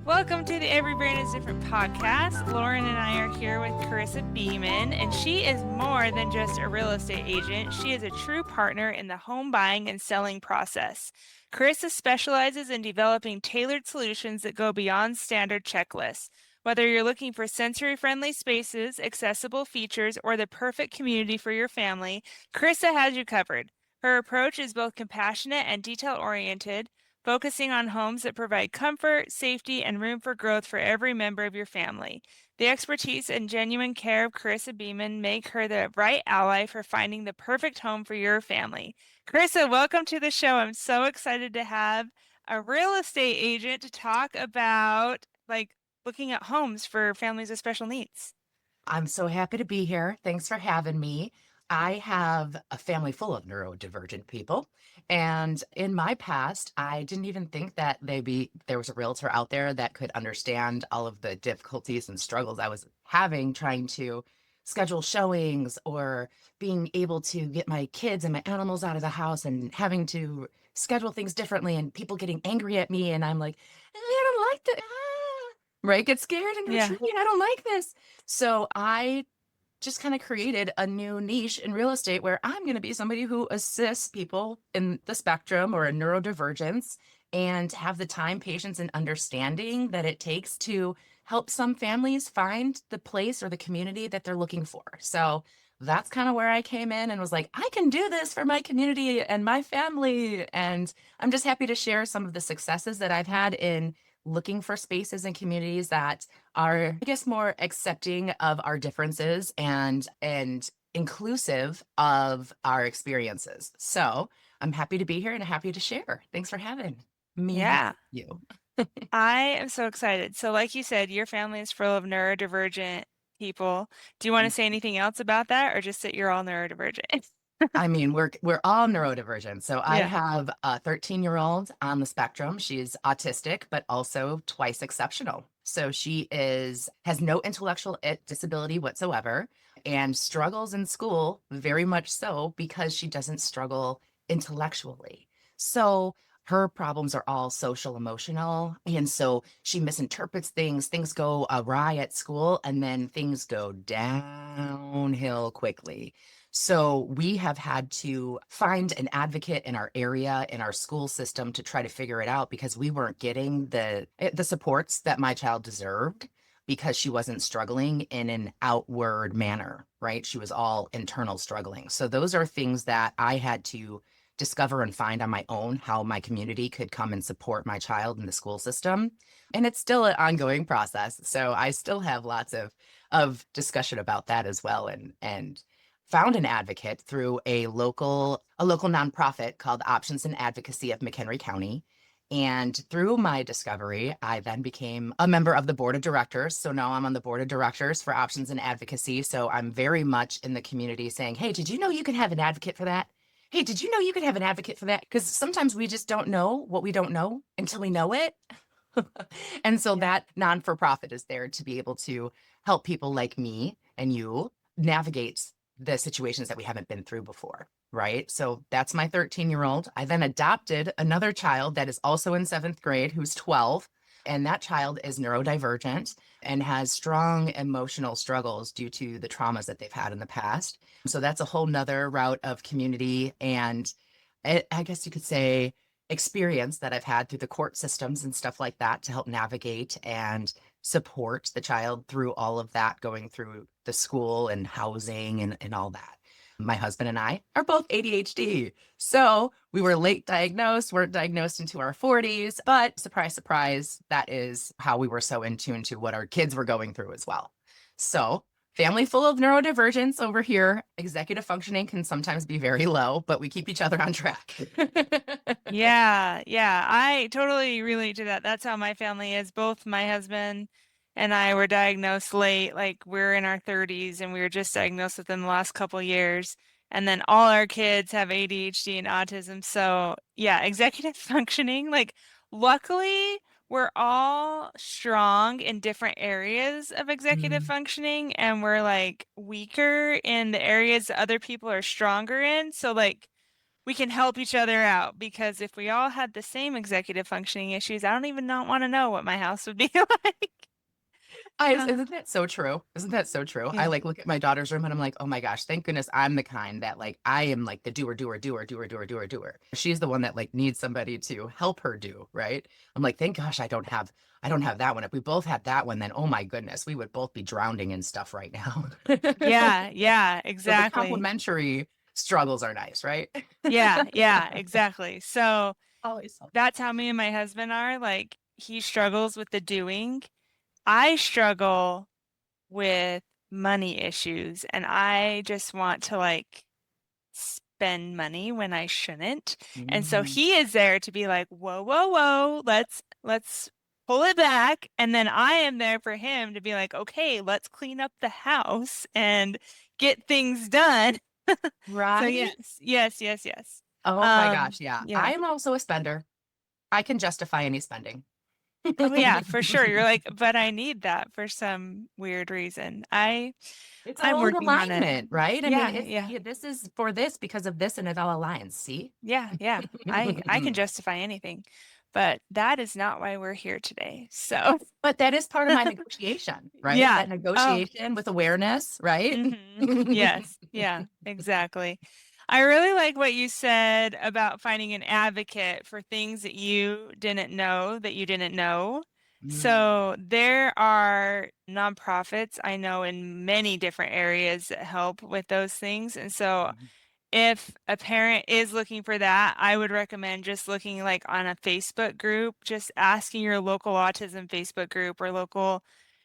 Welcome to the Every Brain is Different podcast. Lauren and I are here with Carissa Beaman, and she is more than just a real estate agent. She is a true partner in the home buying and selling process. Carissa specializes in developing tailored solutions that go beyond standard checklists. Whether you're looking for sensory-friendly spaces, accessible features, or the perfect community for your family, Carissa has you covered. Her approach is both compassionate and detail-oriented, focusing on homes that provide comfort, safety, and room for growth for every member of your family. The expertise and genuine care of Carissa Beaman make her the right ally for finding the perfect home for your family. Carissa, welcome to the show. I'm so excited to have a real estate agent to talk about looking at homes for families with special needs. I'm so happy to be here. Thanks for having me. I have a family full of neurodivergent people. And in my past, I didn't even think that there was a realtor out there that could understand all of the difficulties and struggles I was having trying to schedule showings or being able to get my kids and my animals out of the house and having to schedule things differently and people getting angry at me. And I'm like, I don't like that. Right? Get scared and Yeah. retreat. I don't like this. So I just kind of created a new niche in real estate where I'm going to be somebody who assists people in the spectrum or a neurodivergence and have the time, patience, and understanding that it takes to help some families find the place or the community that they're looking for. So that's kind of where I came in and was like, I can do this for my community and my family. And I'm just happy to share some of the successes that I've had in looking for spaces and communities that are, I guess, more accepting of our differences and inclusive of our experiences. So I'm happy to be here and happy to share. Thanks for having me have Yeah. you. I am so excited. So, like you said, your family is full of neurodivergent people. Do you want to say anything else about that, or just that you're all neurodivergent? I mean, we're all neurodivergent. So I Yeah. have a 13-year-old on the spectrum. She's autistic, but also twice exceptional. So she has no intellectual disability whatsoever and struggles in school very much so because she doesn't struggle intellectually. So her problems are all social emotional. And so she misinterprets things, things go awry at school, and then things go downhill quickly. So we have had to find an advocate in our area, in our school system to try to figure it out because we weren't getting the supports that my child deserved because she wasn't struggling in an outward manner, right? She was all internal struggling. So those are things that I had to discover and find on my own how my community could come and support my child in the school system. And it's still an ongoing process. So I still have lots of discussion about that as well and found an advocate through a local nonprofit called Options and Advocacy of McHenry County. And through my discovery, I then became a member of the board of directors. So now I'm on the board of directors for Options and Advocacy. So I'm very much in the community saying, hey, did you know you can have an advocate for that? Hey, did you know you could have an advocate for that? Because sometimes we just don't know what we don't know until we know it. And so Yeah. that non for profit is there to be able to help people like me and you navigate the situations that we haven't been through before. Right. So that's my 13-year-old. I then adopted another child that is also in seventh grade who's 12. And that child is neurodivergent and has strong emotional struggles due to the traumas that they've had in the past. So that's a whole nother route of community and I guess you could say experience that I've had through the court systems and stuff like that to help navigate and support the child through all of that, going through the school and housing and all that. My husband and I are both ADHD. So we were late diagnosed, weren't diagnosed into our 40s, but surprise, surprise, that is how we were so in tune to what our kids were going through as well. So family full of neurodivergence over here. Executive functioning can sometimes be very low, but we keep each other on track. Yeah, yeah, I totally relate to that. That's how my family is. Both my husband and I were diagnosed late, like we're in our 30s and we were just diagnosed within the last couple years. And then all our kids have ADHD and autism. So, yeah, executive functioning, like luckily we're all strong in different areas of executive Mm, functioning and we're like weaker in the areas that other people are stronger in. So like we can help each other out, because if we all had the same executive functioning issues, I don't even not want to know what my house would be like. Isn't that so true? Isn't that so true? I Yeah. like look at my daughter's room and I'm like, oh my gosh, thank goodness I'm the kind that like I am like the doer, doer, doer, doer, doer, doer, doer. She's the one that like needs somebody to help her do, right? I'm like, thank gosh I don't have that one. If we both had that one, then oh my goodness, we would both be drowning in stuff right now. Yeah, yeah, So the exactly. complementary struggles are nice, right? Yeah, yeah, exactly. So Always so. that's how me and my husband are. Like, he struggles with the doing. I struggle with money issues, and I just want to like spend money when I shouldn't. And so Mhm. he is there to be like, whoa, whoa, whoa, let's pull it back. And then I am there for him to be like, okay, let's clean up the house and get things done. So Right? yes, yes, yes, yes. Oh my gosh, yeah. Yeah. I'm also a spender. I can justify any spending. Oh yeah, for sure. You're like, but I need that for some weird reason. It's I'm all in working on it. alignment, right? I mean, Yeah, it's yeah. yeah, this is for this because of this, and it all aligns. See? Yeah, yeah. I can justify anything. But that is not why we're here today. So, But that is part of my negotiation, right? yeah. That Oh, negotiation with awareness, right? yes. Yeah, exactly. I really like what you said about finding an advocate for things that you didn't know that you didn't know. Mm, So there are nonprofits I know in many different areas that help with those things. And so mhm. if a parent is looking for that, I would recommend just looking like on a Facebook group, just asking your local autism Facebook group or local,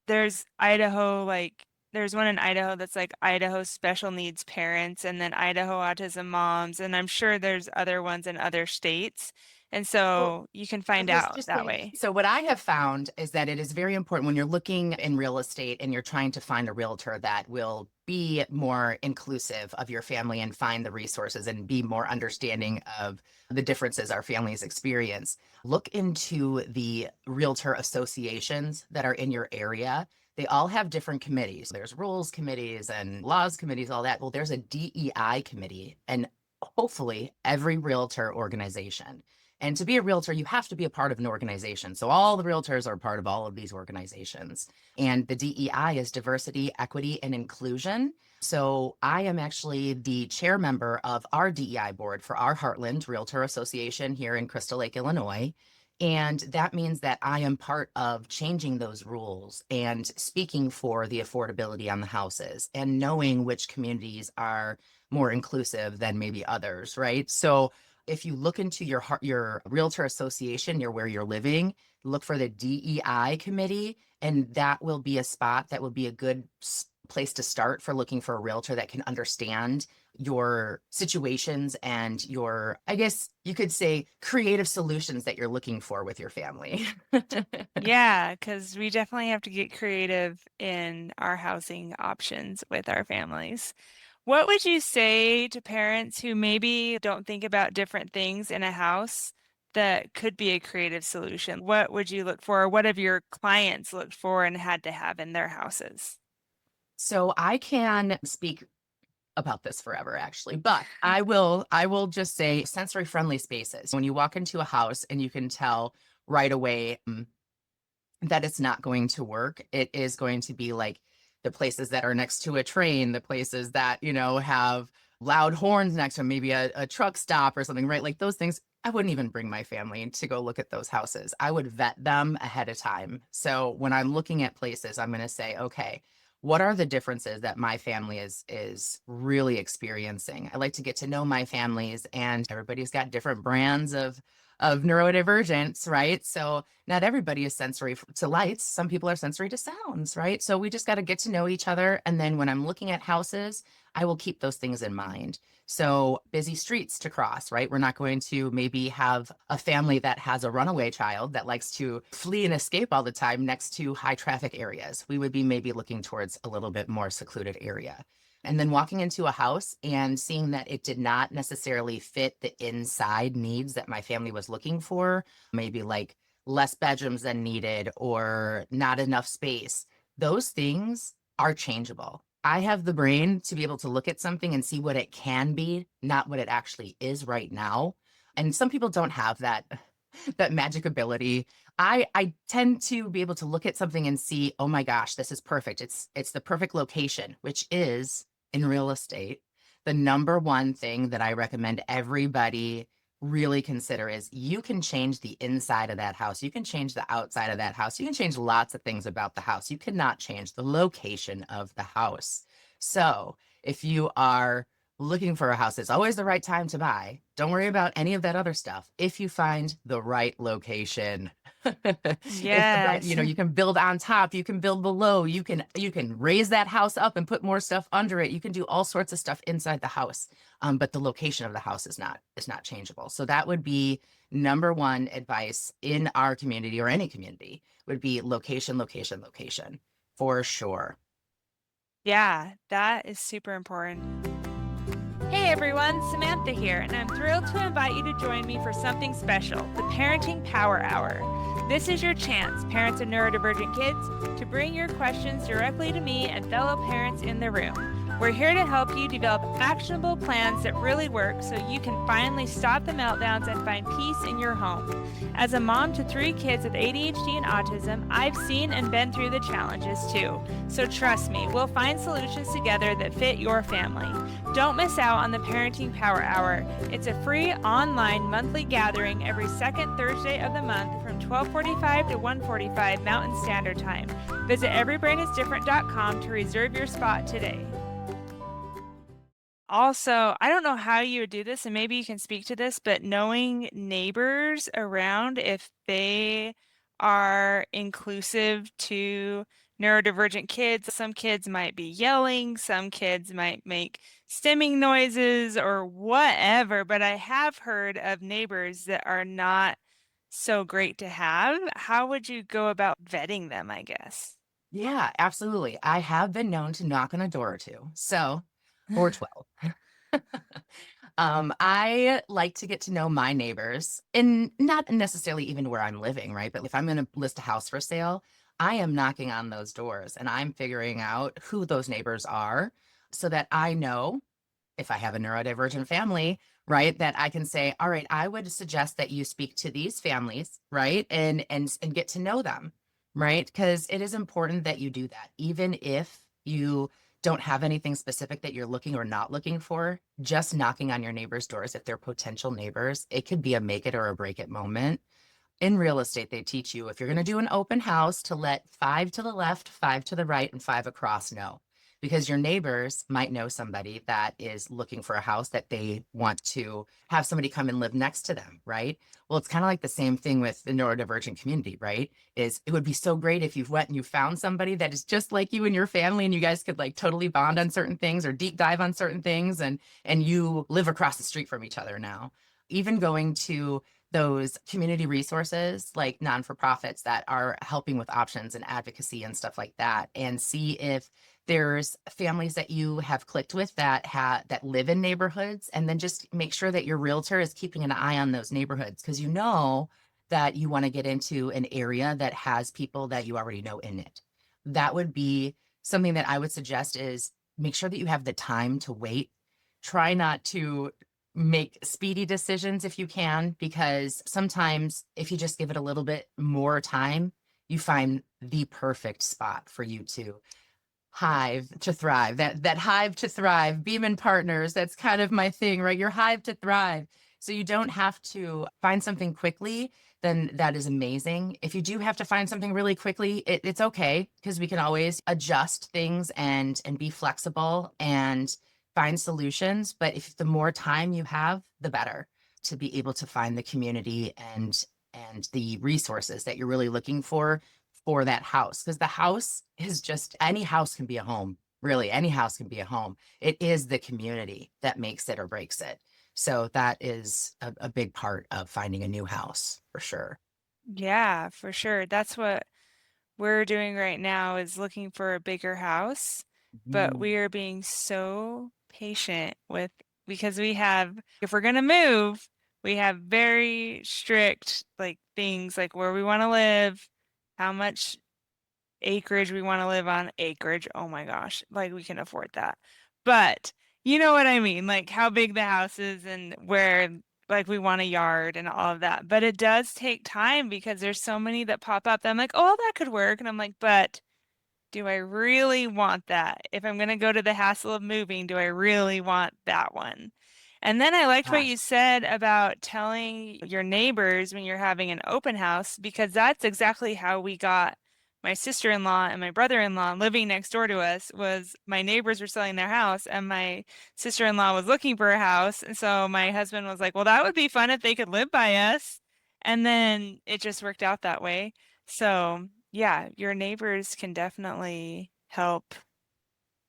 there's Idaho, like there's one in Idaho that's like Idaho Special Needs Parents and then Idaho Autism Moms. And I'm sure there's other ones in other states. And Well, so you can find okay, so out just that say, way. so what I have found is that it is very important when you're looking in real estate and you're trying to find a realtor that will be more inclusive of your family and find the resources and be more understanding of the differences our families experience. Look into the realtor associations that are in your area. They all have different committees. There's rules committees and laws committees, all that. Well, there's a DEI committee, and hopefully every realtor organization. And to be a realtor, you have to be a part of an organization. So all the realtors are part of all of these organizations. And the DEI is diversity, equity, and inclusion. So I am actually the chair member of our DEI board for our Heartland Realtor Association here in Crystal Lake, Illinois. And that means that I am part of changing those rules and speaking for the affordability on the houses and knowing which communities are more inclusive than maybe others, right? So if you look into your realtor association near where you're living, look for the DEI committee, and that will be a spot that will be a good place to start for looking for a realtor that can understand your situations and your, I guess you could say, creative solutions that you're looking for with your family. Yeah, because we definitely have to get creative in our housing options with our families. What would you say to parents who maybe don't think about different things in a house that could be a creative solution? What would you look for? Or what have your clients looked for and had to have in their houses? So I can speak about this forever actually, but I will just say sensory friendly spaces. When you walk into a house and you can tell right away that it's not going to work, it is going to be like the places that are next to a train, the places that, have loud horns next to them, maybe a truck stop or something, right? Like those things, I wouldn't even bring my family to go look at those houses. I would vet them ahead of time. So when I'm looking at places, I'm going to say, okay, what are the differences that my family is really experiencing? I like to get to know my families, and everybody's got different brands of neurodivergence, right? So not everybody is sensory to lights. Some people are sensory to sounds, right? So we just got to get to know each other. And then when I'm looking at houses, I will keep those things in mind. So busy streets to cross, right? We're not going to maybe have a family that has a runaway child that likes to flee and escape all the time next to high traffic areas. We would be maybe looking towards a little bit more secluded area. And then walking into a house and seeing that it did not necessarily fit the inside needs that my family was looking for, maybe like less bedrooms than needed or not enough space. Those things are changeable. I have the brain to be able to look at something and see what it can be, not what it actually is right now. And some people don't have that magic ability. I tend to be able to look at something and see, oh my gosh, this is perfect. It's the perfect location, which is in real estate. The number one thing that I recommend everybody really consider is you can change the inside of that house. You can change the outside of that house. You can change lots of things about the house. You cannot change the location of the house. So if you are looking for a house, it's always the right time to buy. Don't worry about any of that other stuff. If you find the right location, if the right, Yes. you can build on top, you can build below, you can raise that house up and put more stuff under it. You can do all sorts of stuff inside the house. But the location of the house is not changeable. So that would be number one advice in our community or any community would be location, location, location for sure. Yeah, that is super important. Hey everyone, Samantha here, and I'm thrilled to invite you to join me for something special, the Parenting Power Hour. This is your chance, parents of neurodivergent kids, to bring your questions directly to me and fellow parents in the room. We're here to help you develop actionable plans that really work so you can finally stop the meltdowns and find peace in your home. As a mom to 3 kids with ADHD and autism, I've seen and been through the challenges too. So trust me, we'll find solutions together that fit your family. Don't miss out on the Parenting Power Hour. It's a free online monthly gathering every second Thursday of the month from 12:45 to 1:45 Mountain Standard Time. Visit everybrainisdifferent.com to reserve your spot today. Also, I don't know how you would do this, and maybe you can speak to this, but knowing neighbors around, if they are inclusive to neurodivergent kids, some kids might be yelling, some kids might make stimming noises or whatever, but I have heard of neighbors that are not so great to have. How would you go about vetting them, I guess? Yeah, absolutely. I have been known to knock on a door or two. So, or 12. I like to get to know my neighbors and not necessarily even where I'm living, right? But if I'm going to list a house for sale, I am knocking on those doors and I'm figuring out who those neighbors are so that I know if I have a neurodivergent family, right, that I can say, all right, I would suggest that you speak to these families, right? And get to know them, right? Because it is important that you do that. Even if you don't have anything specific that you're looking or not looking for, just knocking on your neighbors' doors, if they're potential neighbors, it could be a make it or a break it moment. In real estate, they teach you if you're going to do an open house to let 5 to the left, 5 to the right, and 5 across know. Because your neighbors might know somebody that is looking for a house that they want to have somebody come and live next to them, right? Well, it's kind of like the same thing with the neurodivergent community, right? Is it would be so great if you went and you found somebody that is just like you and your family and you guys could like totally bond on certain things or deep dive on certain things and you live across the street from each other now. Even going to those community resources like non-for-profits that are helping with options and advocacy and stuff like that and see if there's families that you have clicked with that live in neighborhoods and then just make sure that your realtor is keeping an eye on those neighborhoods because you know that you want to get into an area that has people that you already know in it. That would be something that I would suggest is make sure that you have the time to wait. Try not to make speedy decisions if you can, because sometimes if you just give it a little bit more time, you find the perfect spot for you to hive to thrive. That hive to thrive, Beman partners, that's kind of my thing, right? Your hive to thrive. So you don't have to find something quickly, then that is amazing. If you do have to find something really quickly, it's okay because we can always adjust things and be flexible and find solutions. But if the more time you have, the better to be able to find the community and the resources that you're really looking for that house. Because the house is just any house can be a home. Really, any house can be a home. It is the community that makes it or breaks it. So that is a big part of finding a new house for sure. Yeah, for sure. That's what we're doing right now is looking for a bigger house, but Mhm. we are being so patient with because we have, if we're going to move, we have very strict like things like where we want to live, how much acreage we want to live on. Acreage, oh my gosh, like we can afford that. But you know what I mean, like how big the house is and where like we want a yard and all of that. But it does take time because there's so many that pop up that I'm like, oh, that could work. And I'm like, but do I really want that? If I'm going to go to the hassle of moving, do I really want that one? And then I liked what you Yes. said about telling your neighbors when you're having an open house, because that's exactly how we got my sister-in-law and my brother-in-law living next door to us. Was my neighbors were selling their house and my sister-in-law was looking for a house. And so my husband was like, well, that would be fun if they could live by us. And then it just worked out that way. So yeah, your neighbors can definitely help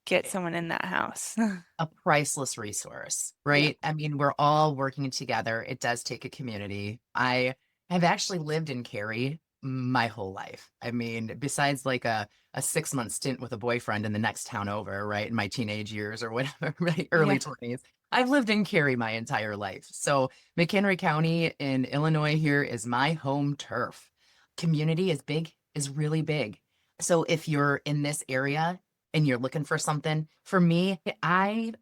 get someone in that house. A priceless resource, Yeah. right? I mean, we're all working together. It does take a community. I have actually lived in Cary my whole life. I mean, besides like a 6 month stint with a boyfriend in the next town over, right? In my teenage years or whatever, right? Yeah. Early 20s. I've lived in Cary my entire life. So McHenry County in Illinois here is my home turf. Community is big, is really big. So if you're in this area and you're looking for something, for me, I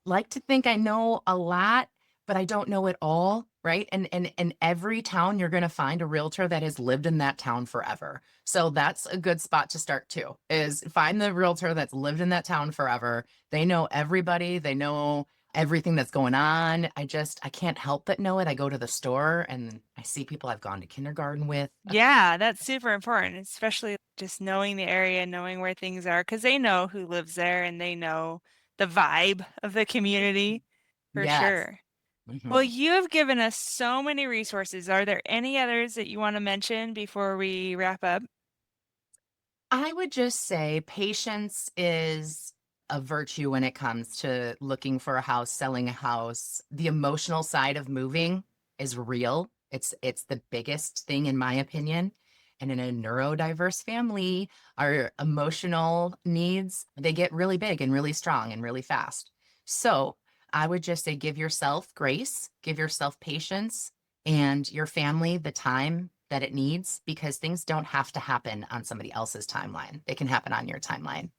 like to think I know a lot, but I don't know it all, right? And in every town, you're going to find a realtor that has lived in that town forever. So that's a good spot to start too, is find the realtor that's lived in that town forever. They know everybody, they know everything that's going on. I can't help but know it. I go to the store and I see people I've gone to kindergarten with. Yeah, that's super important, especially just knowing the area, knowing where things are, because they know who lives there and they know the vibe of the community for Yes. sure. Well, Mhm. you have given us so many resources. Are there any others that you want to mention before we wrap up? I would just say patience is a virtue when it comes to looking for a house, selling a house. The emotional side of moving is real. It's the biggest thing in my opinion. And in a neurodiverse family, our emotional needs, they get really big and really strong and really fast. So, I would just say give yourself grace, give yourself patience, and your family the time that it needs because things don't have to happen on somebody else's timeline. They can happen on your timeline.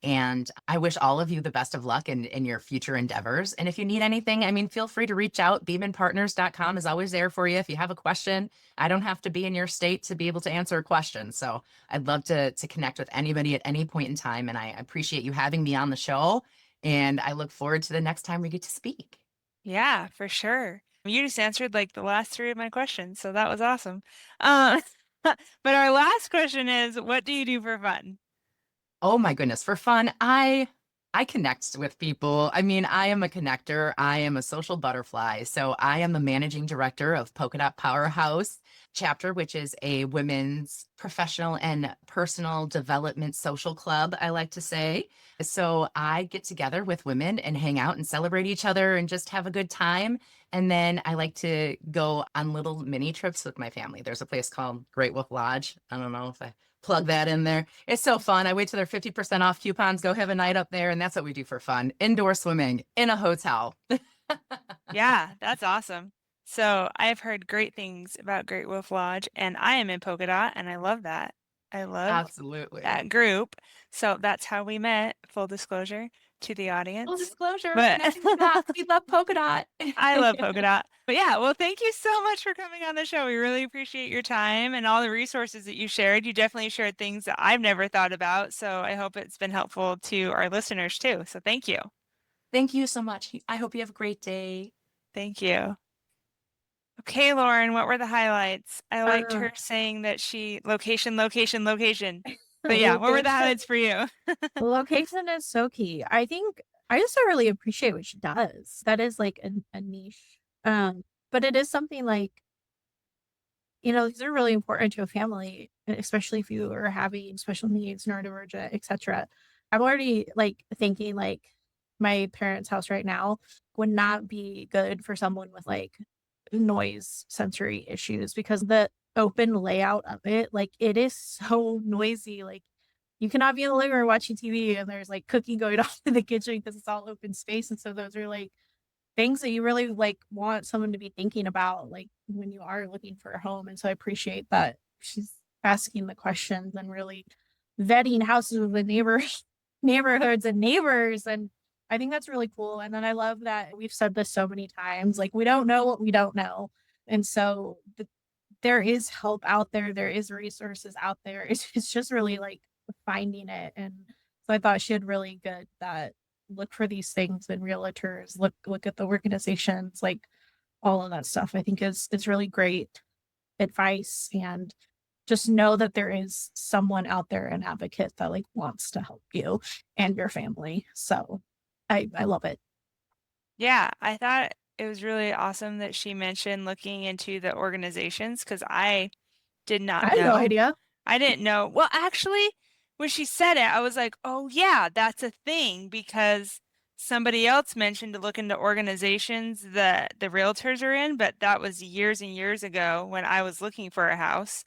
And I wish all of you the best of luck in your future endeavors. And if you need anything, I mean, feel free to reach out. Bemanpartners.com is always there for you. If you have a question, I don't have to be in your state to be able to answer a question. So I'd love to connect with anybody at any point in time. And I appreciate you having me on the show. And I look forward to the next time we get to speak. Yeah, for sure. You just answered like the last three of my questions, so that was awesome. Uh, but our last question is, what do you do for fun? Oh my goodness, for fun, I connect with people. I mean, I am a connector. I am a social butterfly. So I am the managing director of Polka Dot Powerhouse chapter, which is a women's professional and personal development social club, I like to say. So I get together with women and hang out and celebrate each other and just have a good time. And then I like to go on little mini trips with my family. There's a place called Great Wolf Lodge. I don't know if I plug that in there. It's so fun. I wait till they're 50% off coupons, go have a night up there. And that's what we do for fun. Indoor swimming in a hotel. Yeah, that's awesome. So I've heard great things about Great Wolf Lodge, and I am in Polka Dot, and I love that. I love Absolutely. that group. So that's how we met, full disclosure to the Full audience. disclosure, But connecting the dots. We love polka dot. I love polka dot. But yeah, well, thank you so much for coming on the show. We really appreciate your time and all the resources that you shared. You definitely shared things that I've never thought about. So I hope it's been helpful to our listeners too. So thank you. Thank you so much. I hope you have a great day. Thank you. Okay, Lauren, what were the highlights? I liked Uh, her saying that location, location, location. But yeah, what were the location highlights for you? location is so key. I think I just don't really appreciate what she does. That is like a niche. But it is something like, these are really important to a family, especially if you are having special needs, neurodivergent, etc. I'm already like thinking like my parents' house right now would not be good for someone with like noise sensory issues because the open layout of it, like it is so noisy. Like you cannot be in the living room watching TV and there's like cooking going on in the kitchen because it's all open space. And so those are like things that you really like want someone to be thinking about like when you are looking for a home. And so I appreciate that she's asking the questions and really vetting houses with the neighborhoods and neighbors. And I think that's really cool. And then I love that we've said this so many times, like we don't know what we don't know. And so there is help out there. There is resources out there. It's just really like finding it. And so I thought she had really good that look for these things in realtors, look at the organizations, like all of that stuff. I think is really great advice. And just know that there is someone out there, an advocate that like wants to help you and your family. So I love it. Yeah, I thought it was really awesome that she mentioned looking into the organizations because I did I not had no know. idea. I didn't know. Well, actually, when she said it, I was like, oh, yeah, that's a thing because somebody else mentioned to look into organizations that the realtors are in, but that was years and years ago when I was looking for a house.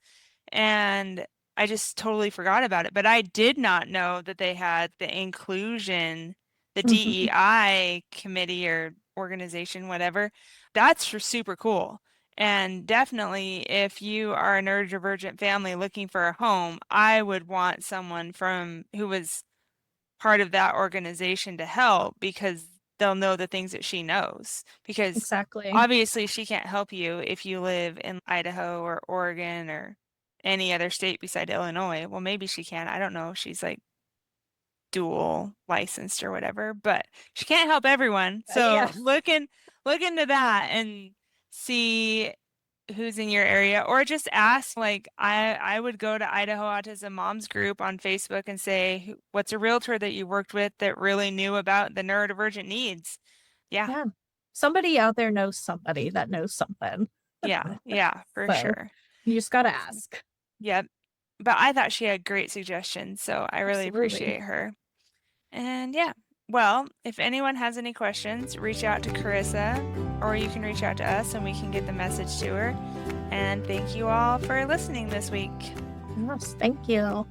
And I just totally forgot about it. But I did not know that they had the inclusion, the Mhm. DEI committee or organization, whatever. That's super cool. And definitely, if you are a neurodivergent family looking for a home, I would want someone from who was part of that organization to help because they'll know the things that she knows. Because Exactly. obviously, she can't help you if you live in Idaho or Oregon or any other state beside Illinois. Well, maybe she can. I don't know. She's like dual licensed or whatever, but she can't help everyone. So Yeah. look into that and see who's in your area or just ask like I would go to Idaho Autism Moms group on Facebook and say what's a realtor that you worked with that really knew about the neurodivergent needs. Yeah. Yeah. Somebody out there knows somebody that knows something. Yeah, for So sure. you just got to ask. Yep. But I thought she had great suggestions, so I really Absolutely. appreciate her. And yeah, well, if anyone has any questions, reach out to Carissa or you can reach out to us and we can get the message to her. And thank you all for listening this week. Yes. Thank you.